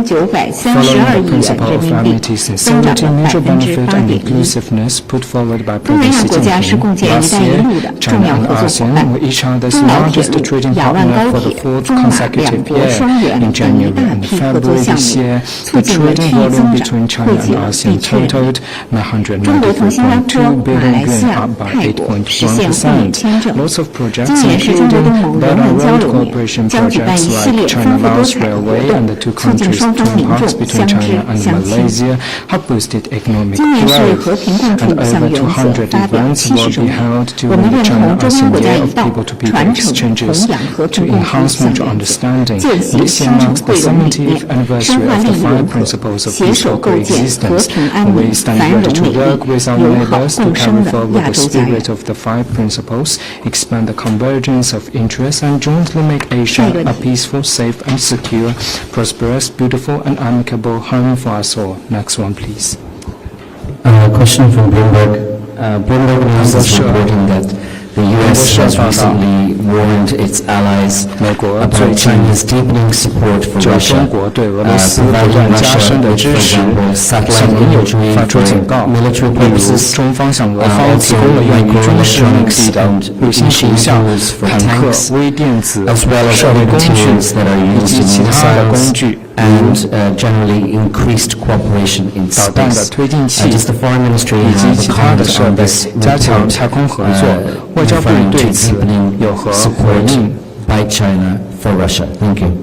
Following the principle of amity, sincerity, mutual benefit, and inclusiveness put forward by President Xi Jinping, last year, China and ASEAN were each other's largest trading partner for the fourth consecutive year. In January and February this year, the trading volume between China and ASEAN totaled 993.2 billion yuan, up by 8.1%. Lots of projects, including Belt and Road Cooperation projects like China-Laos Railway and the two countries' twin parks between China and Malaysia, have boosted economic growth. And over 200 events will be held during the China-ASEAN Year of People-to-People Exchanges to enhance mutual understanding. This year marks the 70th anniversary of the 5 principles of peaceful coexistence. We stand ready to work with our neighbors to carry forward the spirit of the 5 principles, expand the convergence of interests, and jointly make Asia a peaceful, safe and secure, prosperous, beautiful and amicable home for us all. Next one, please. Question from Bloomberg. Bloomberg News is reporting that the U.S. has recently warned its allies about China's deepening support for Russia, providing Russia with, for example, satellite imagery for military purposes, also microelectronics and machine tools for tanks, as well as other materials that are used in missiles, and generally increased cooperation in space. Does the Foreign Ministry have a comment on this report referring to deepening support by China for Russia? Thank you.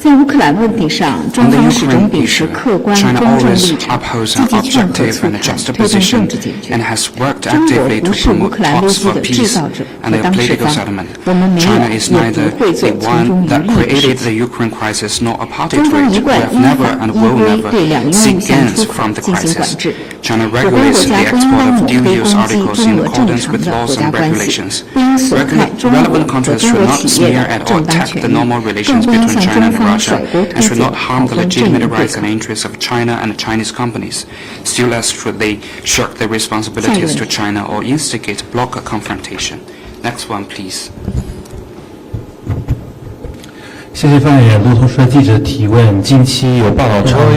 在乌克兰问题上，中方始终秉持客观公正立场，积极劝和促谈，推动政治解决。中国不是乌克兰危机的制造者和当事方，我们没有也不会做从中渔利的事情。中方一贯应规对两用物项出口进行管制，有关国家不应当抹黑攻击中俄正常的国家关系，不应损害中国和中国企业的正当权益，更不应向中方 and should not harm the legitimate rights and interests of China and Chinese companies. Still less should they shirk their responsibilities to China or instigate blocker confrontation. Next one, please. 谢谢发言人。路透社记者提问：近期有报道称，美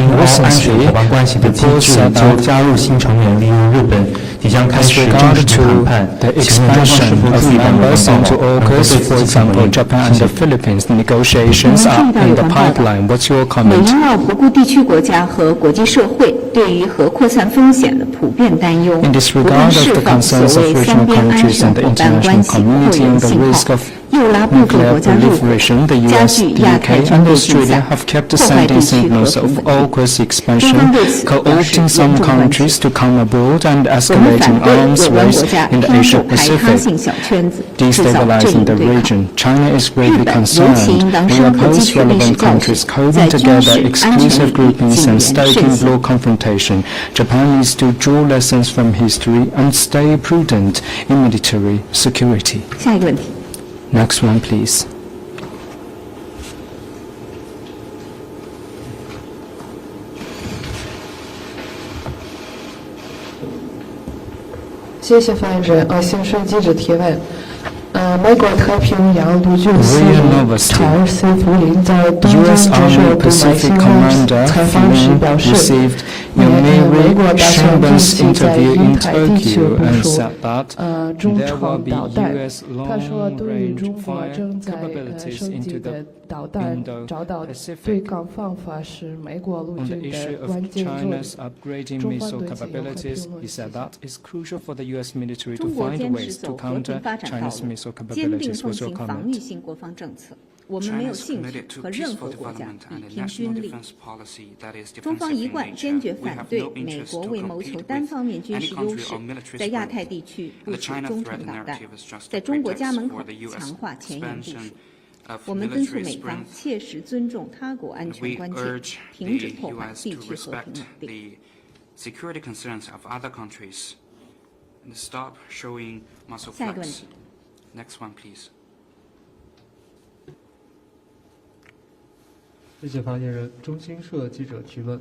英澳安全伙伴关系的机制就加入新成员例如日本即将开始正式谈判，请问中方是否注意到有关报道？For example, Japan and the Philippines negotiations are in the pipeline. What's your 美 comment? 英澳不顾地区国家和国际社会对于核扩散风险的普遍担忧， In 不 disregard 断 of 释 the 放所 concerns of 谓三 regional 边安 countries 全 and the 伙伴 international 关系扩 community 员 and the 信 risk 号， of 诱拉部分 nuclear 国家入伙， proliferation, the 加 US, 剧 the 亚 UK 太 and 战略竞 Australia 赛， have kept 破坏 sending 地区和 signals 平 of 稳定。 AUKUS 中 expansion, 方对此表示 co-opting 严 some 重关切。 countries to come aboard and 我们 escalating 反对 arms 有关 race 国家 in the 偏 Asia 受排他性 Pacific, 小圈子，制造阵 destabilizing 营 the 对抗。 region. China is 日 greatly 本尤其 concerned. 应当 We 深刻汲 oppose 取历史 relevant 教训， countries 在 coding 军 together 事安全 exclusive 领域 groupings 谨 and 言 stoking 慎行。 blow confrontation. Japan needs to draw lessons from history and stay prudent in military security. 下一个问题。 Next one, please. 谢谢发言人。新生记者提问。美国太平洋陆军司令查尔斯·福林在东京接受读卖新闻采访时表示，美国打算近期在印太地区部署中程导弹。他说，对于中国正在升级的导弹找到对抗方法是美国陆军的关键作用。中方对此有何评论？ He said that it's crucial for the U.S. military to 中国 find 坚持 ways 走 to 和平 counter 发展道 China's 路， missile 坚定 capabilities. 奉 What's your 行防御 comment? 性国防政策。我们没有兴趣和任何国家比拼军力。中方一贯坚决反对美国为谋求单方面军事优势，在亚太地区部署中程导弹，在中国家门口强化前沿部署。我们敦促美方切实尊重他国安全关切，停止破坏地区和平稳定。 security concerns of other countries and stop showing muscle flex. Next one, please. 谢谢发言人。中新社记者提问：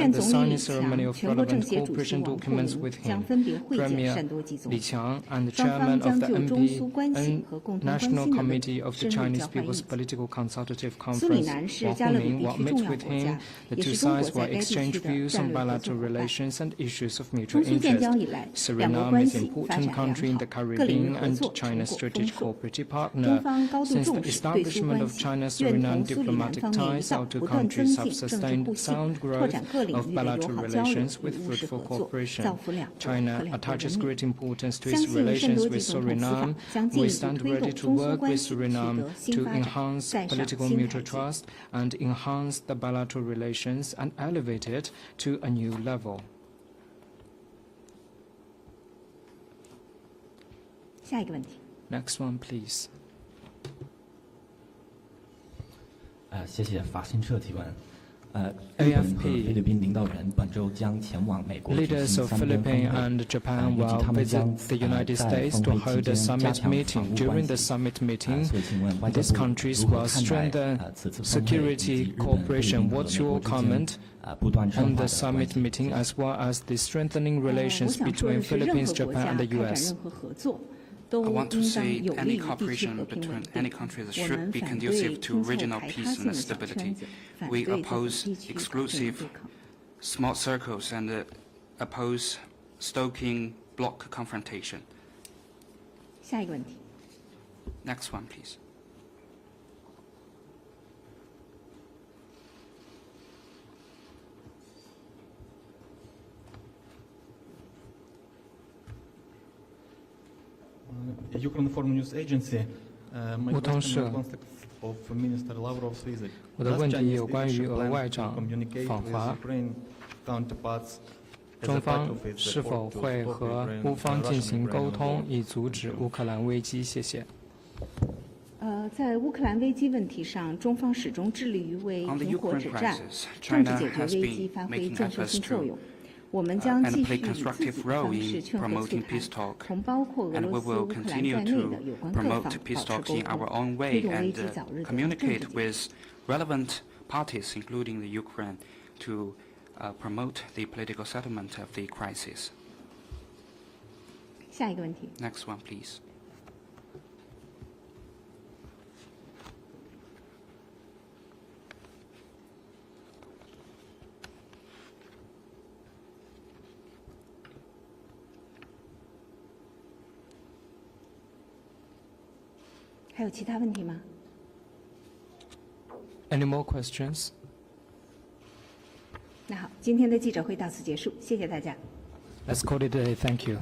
院 the 总理李 signing ceremony 强、 of 全国政 relevant 协主席 cooperation 王 documents 沪 with 宁将 him. 分别会见 Premier 单多吉总 Li 理。 Qiang and the 双方 chairman 将 of the 就中苏关系 MB 和共同关 and 心的问 National 题 Committee of the 深入 Chinese 交换意 People's 见。 Political Consultative 苏里 Conference 南是 Wang 加勒比 Huning 地 will 区 meet 重要 with 国 him. 家， The 也 two 是中国 sides 在 will 该地区 exchange 的 views 战 on 略合作 bilateral 伙伴。 relations and issues of mutual 中苏建交 interest. 以来，两国 Suriname 关 is 系 important country in the Caribbean and China's strategic cooperative partner. Since the establishment of China-Suriname diplomatic ties, our two countries have sustained sound growth of bilateral relations with fruitful cooperation. China attaches great importance to its relations with Suriname. We stand ready to work with Suriname to enhance political mutual trust and enhance the bilateral relations and elevate it to a new level. 下一个问题。 Next one, please. 谢谢法新社提问。日本和菲律宾领导人本周将前往美国举行 Leaders of Philippines and Japan will visit the United States to hold a summit meeting. During the summit meeting, these countries will strengthen security cooperation. What's your comment on the summit meeting as well as the strengthening relations between Philippines, Japan, and the U.S.? I want to say any cooperation between any countries should be conducive to regional peace and stability. We oppose exclusive small circles and oppose stoking bloc confrontation. 下一个问题。 Next one, please. Ukraine Foreign News Agency. 乌通社。我的问题有关于俄外长访华，中方是否会和乌方进行沟通，以阻止乌克兰危机？谢谢。在乌克兰危机问题上，中方始终致力于为停火止战、政治解决危机发挥建设性作用。 我们将继续以自己的方式劝和促谈，同包括俄罗斯、乌克兰在内的有关各方保持沟通，推动危机早日得到政治解决。 relevant parties, including the Ukraine, to promote the political settlement of the crisis. 下一个问题。 Next one, please. Any 还有其他问题吗？ Any more questions? 那好，今天的记者会到此结束，谢谢大家。 Let's call it a day. Thank you.